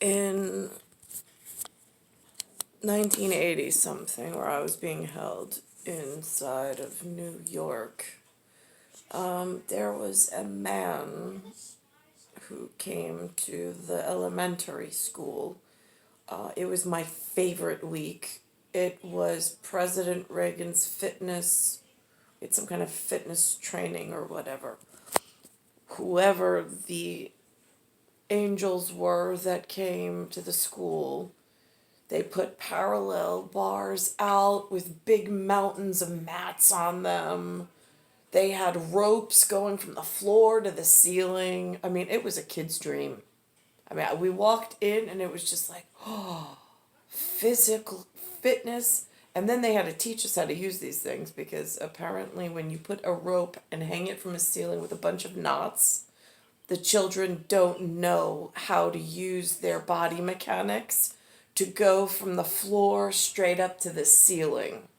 in 1980 something, where I was being held inside of New York, there was a man who came to the elementary school. It was my favorite week. It was President Reagan's it's some kind of fitness training or whatever. Whoever the angels were that came to the school, they put parallel bars out with big mountains of mats on them. They had ropes going from the floor to the ceiling. I mean, it was a kid's dream. I mean, we walked in and it was just like, oh, physical fitness. And then they had to teach us how to use these things, because apparently when you put a rope and hang it from a ceiling with a bunch of knots, the children don't know how to use their body mechanics to go from the floor straight up to the ceiling.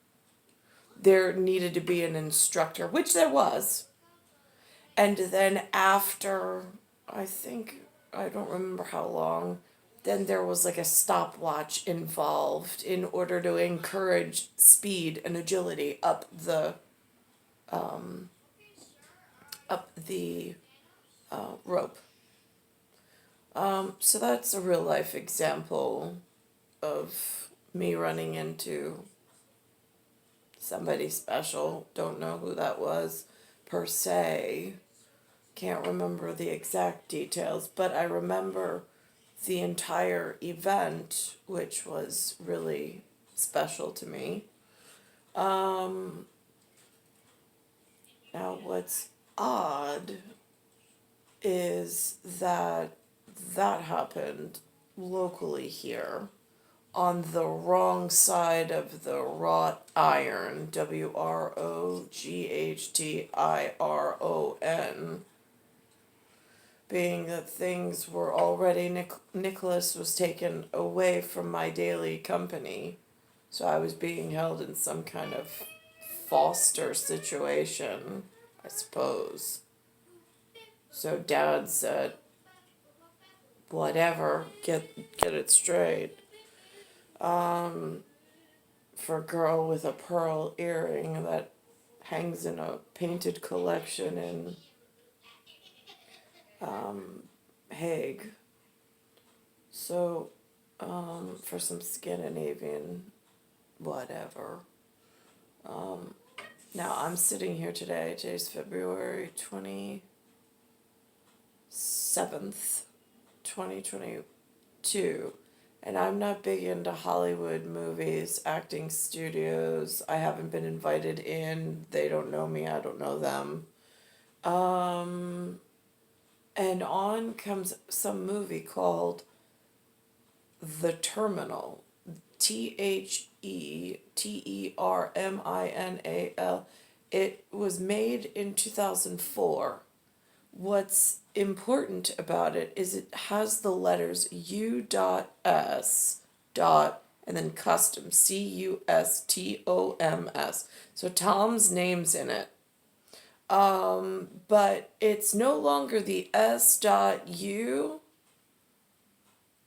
There needed to be an instructor, which there was. And then after, I don't remember how long, then there was like a stopwatch involved in order to encourage speed and agility up the rope. So that's a real life example of me running into somebody special. Don't know who that was per se. Can't remember the exact details, but I remember the entire event, which was really special to me. Now what's odd is that happened locally here on the wrong side of the wrought iron, WROGHTIRON, being that things were already, Nicholas was taken away from my daily company, so I was being held in some kind of foster situation, I suppose. So Dad said, whatever, get it straight. For a girl with a pearl earring that hangs in a painted collection in Hague. So, for some Scandinavian whatever. Now I'm sitting here today. Today's February 27th, 2022. And I'm not big into Hollywood movies, acting studios. I haven't been invited in. They don't know me. I don't know them. And on comes some movie called The Terminal. THETERMINAL. It was made in 2004. What's important about it is it has the letters U.S. and then custom, CUSTOMS. So Tom's name's in it. But it's no longer the S.U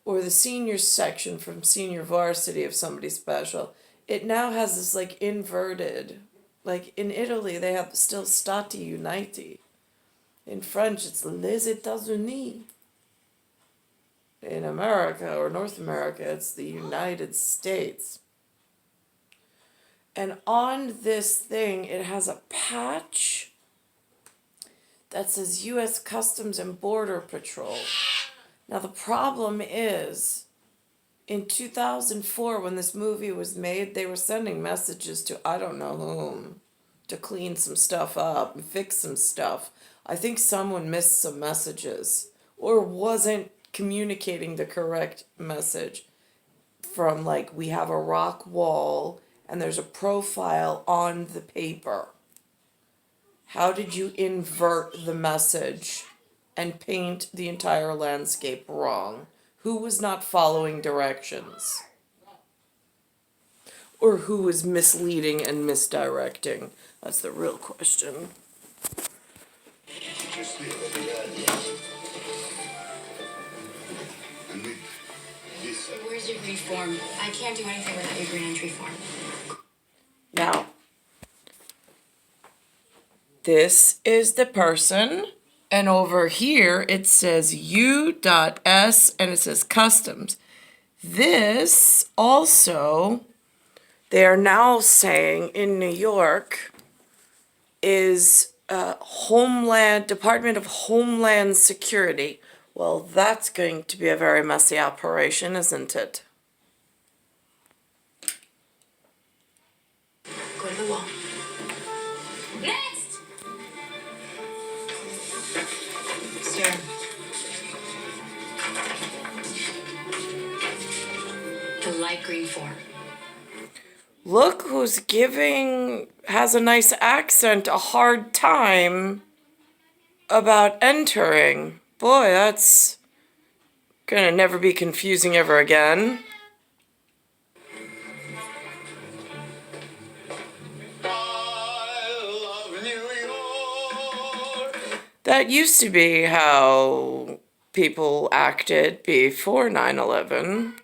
or the senior section from senior varsity of somebody special. It now has this like inverted, like in Italy they have still Stati Uniti. In French it's Les États-Unis. In America or North America it's the United States. And on this thing it has a patch that says U.S. Customs and Border Patrol. Now the problem is, in 2004 when this movie was made, they were sending messages to I don't know whom to clean some stuff up and fix some stuff. I think someone missed some messages or wasn't communicating the correct message from, like, we have a rock wall and there's a profile on the paper. How did you invert the message and paint the entire landscape wrong? Who was not following directions? Or who was misleading and misdirecting? That's the real question. Where's your degree form? I can't do anything without your green entry form. Now, this is the person, and over here it says U.S and it says customs. This also, they are now saying in New York, is Department of Homeland Security. Well, that's going to be a very messy operation, isn't it? Go to the wall. Next! Sir. The light green form. Look who's has a nice accent, a hard time about entering. Boy, that's gonna never be confusing ever again. I love New York. That used to be how people acted before 9/11.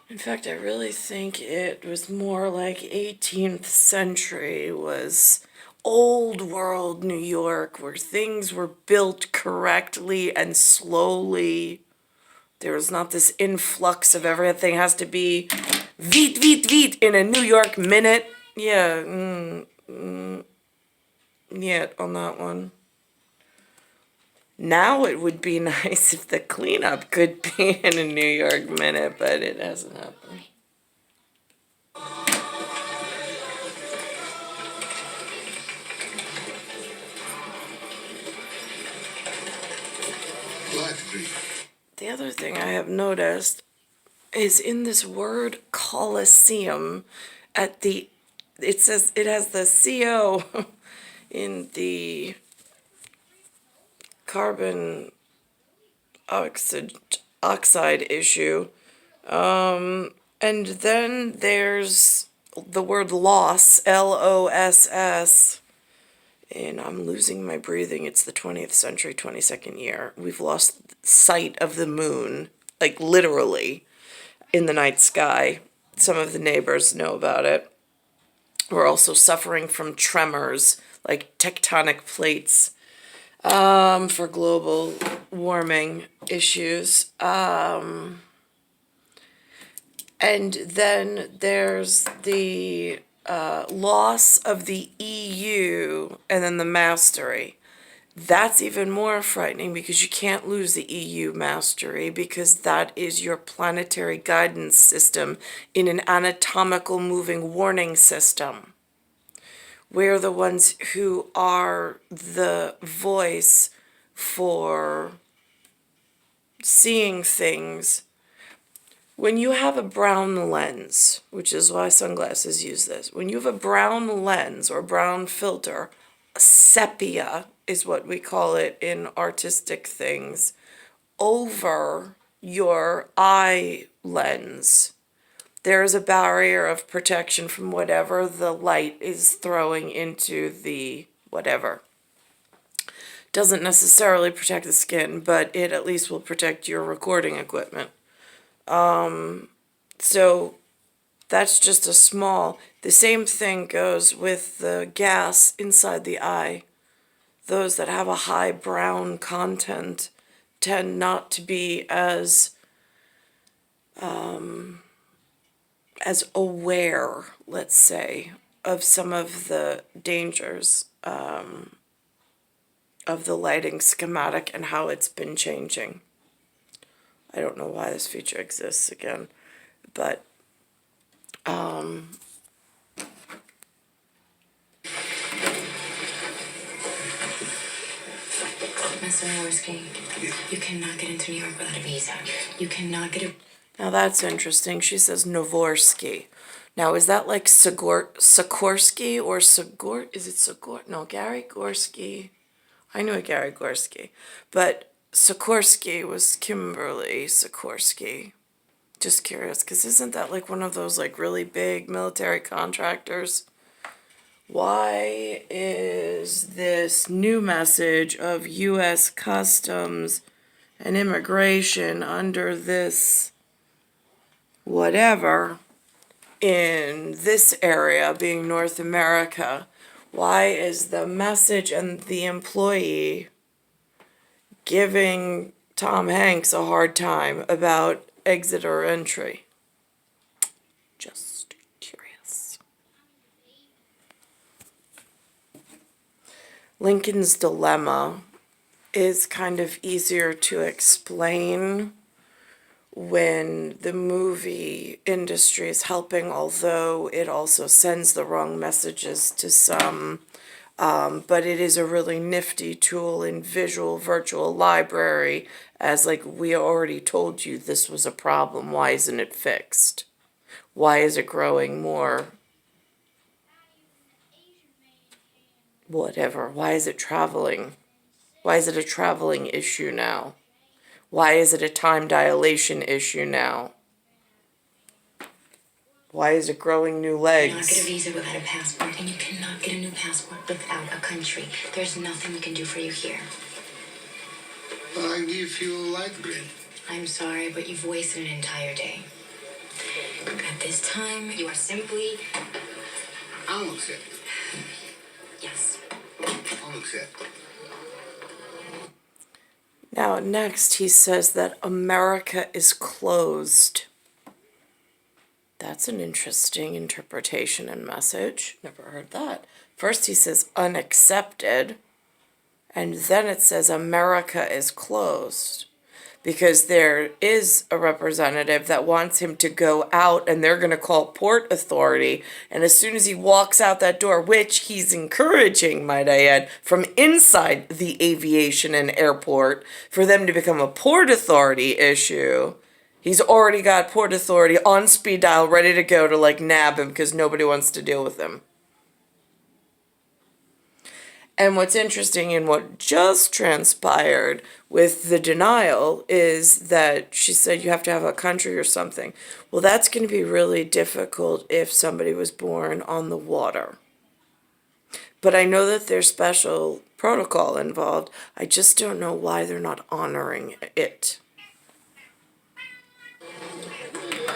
In fact, I really think it was more like 18th century was old world New York, where things were built correctly and slowly. There was not this influx of everything has to be veet, veet, veet in a New York minute. Yeah, yeah, on that one. Now it would be nice if the cleanup could be in a New York minute, but it hasn't happened. The other thing I have noticed is in this word Colosseum, it says it has the CO in the carbon oxide issue. And then there's the word loss, LOSS. And I'm losing my breathing. It's the 20th century, 22nd year. We've lost sight of the moon, like literally, in the night sky. Some of the neighbors know about it. We're also suffering from tremors, like tectonic plates, for global warming issues. And then there's the loss of the EU and then the mastery. That's even more frightening because you can't lose the EU mastery because that is your planetary guidance system in an anatomical moving warning system. We're the ones who are the voice for seeing things. When you have a brown lens, which is why sunglasses use this, when you have a brown lens or brown filter, sepia is what we call it in artistic things, over your eye lens, there is a barrier of protection from whatever the light is throwing into the whatever. Doesn't necessarily protect the skin, but it at least will protect your recording equipment. So that's just a small, the same thing goes with the gas inside the eye. Those that have a high brown content tend not to be as aware, let's say, of some of the dangers of the lighting schematic and how it's been changing. I don't know why this feature exists again, but Mr. Jaworski, you cannot get into New York without a visa. You cannot get a... Now that's interesting. She says Novorsky. Now, is that like Sikorsky or Sigor? Is it Sigor? No, Gary Gorski. I knew a Gary Gorski. But Sikorsky was Kimberly Sikorsky. just curious, because isn't that like one of those like really big military contractors? Why is this new message of U.S. Customs and Immigration under this whatever in this area being North America? Why is the message and the employee giving Tom Hanks a hard time about exit or entry? Just curious. Lincoln's dilemma is kind of easier to explain when the movie industry is helping, although it also sends the wrong messages to some. But it is a really nifty tool in visual virtual library, as like we already told you this was a problem. Why isn't it fixed? Why is it growing more? Whatever. Why is it traveling? Why is it a traveling issue now? Why is it a time dilation issue now? Why is it growing new legs? You cannot get a visa without a passport, and you cannot get a new passport without a country. There's nothing we can do for you here. I give you light green. I'm sorry, but you've wasted an entire day. At this time, you are simply... I'll accept. Yes. I'll accept. Now, next he says that America is closed. That's an interesting interpretation and message. Never heard that. First he says unaccepted, and then it says America is closed. Because there is a representative that wants him to go out, and they're going to call Port Authority. And as soon as he walks out that door, which he's encouraging, might I add, from inside the aviation and airport, for them to become a Port Authority issue, he's already got Port Authority on speed dial, ready to go to like nab him because nobody wants to deal with him. And what's interesting in what just transpired with the denial is that she said you have to have a country or something. Well, that's going to be really difficult if somebody was born on the water. But I know that there's special protocol involved. I just don't know why they're not honoring it.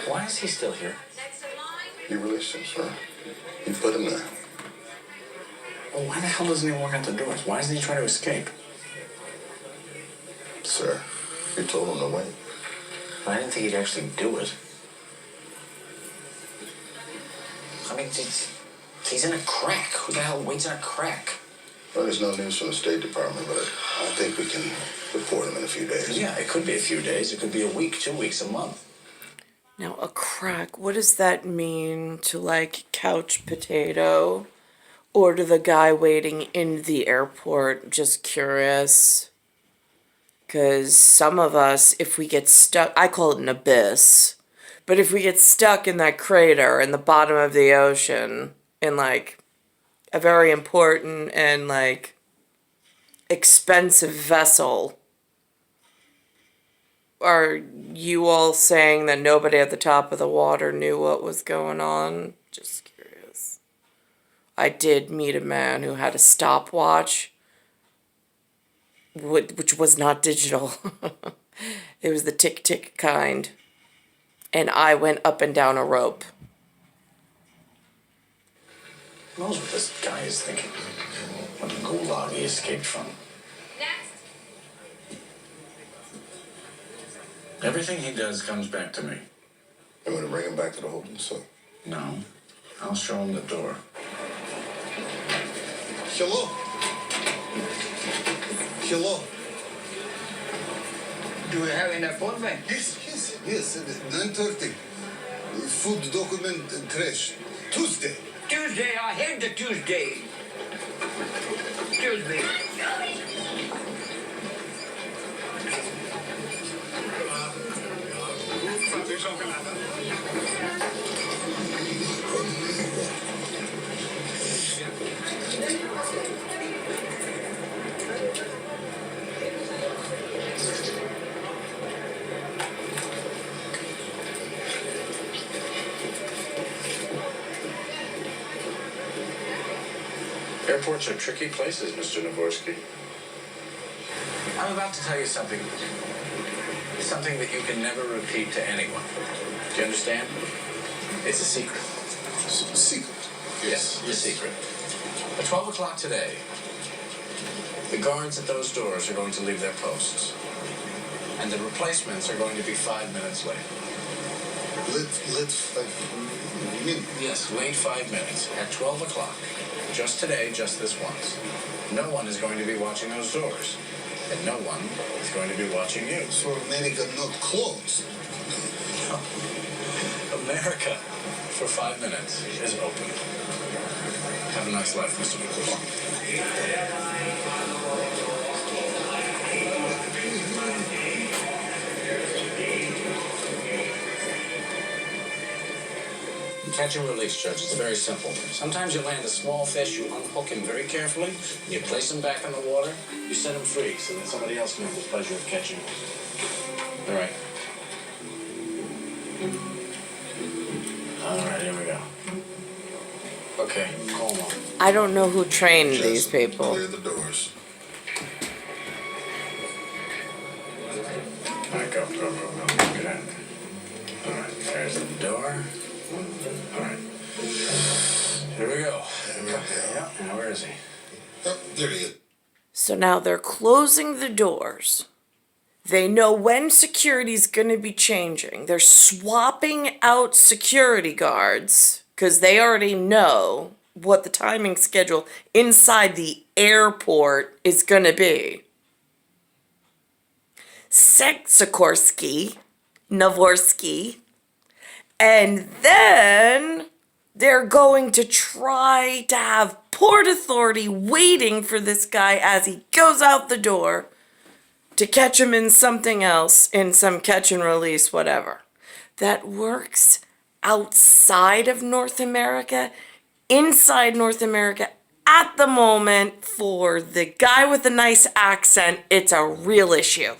Why is he still here? You released him, sir. You put him there. Well, why the hell doesn't he walk out the doors? Why isn't he trying to escape? Sir, you told him to wait. I didn't think he'd actually do it. I mean, he's in a crack. Who the hell waits in a crack? Well, there's no news from the State Department, but I think we can deport him in a few days. Yeah, it could be a few days. It could be a week, 2 weeks, a month. Now, a crack, what does that mean to like couch potato? Or to the guy waiting in the airport? Just curious. Because some of us, if we get stuck, I call it an abyss, but if we get stuck in that crater in the bottom of the ocean, in like a very important and like expensive vessel, are you all saying that nobody at the top of the water knew what was going on? Just curious. I did meet a man who had a stopwatch, which was not digital. It was the tick-tick kind. And I went up and down a rope. Who knows what this guy is thinking? What gulag he escaped from. Next. Everything he does comes back to me. You want to bring him back to the holding cell? No, I'll show him the door. Hello? Hello? Do we have an appointment? Yes, 9:30. Food document trash. Tuesday. Tuesday, I hate the Tuesday. Tuesday. Airports are tricky places, Mr. Navorsky. I'm about to tell you something. Something that you can never repeat to anyone. Do you understand? It's a secret. Secret. Yes, a secret. At 12 o'clock today, the guards at those doors are going to leave their posts. And the replacements are going to be 5 minutes late. Let's Yes, late 5 minutes. At 12 o'clock. Just today, just this once. No one is going to be watching those doors. And no one is going to be watching you. So America not closed. America, for 5 minutes, is open. Have a nice life, Mr. Nicole. Catch and release, Judge. It's very simple. Sometimes you land a small fish, you unhook him very carefully, and you place him back in the water, you set him free so that somebody else can have the pleasure of catching him. All right. All right, here we go. Okay, call him on. I don't know who trained these people. Clear the doors. All right, go. Get out of there. All right, there's the door. All right. Here we go. Yeah, now where is he? Oh, there he is. So now they're closing the doors. They know when security's going to be changing. They're swapping out security guards because they already know what the timing schedule inside the airport is going to be. Sikorsky, Navorsky, and then they're going to try to have Port Authority waiting for this guy as he goes out the door to catch him in something else, in some catch and release, whatever. That works outside of North America, inside North America. At the moment, for the guy with the nice accent, it's a real issue.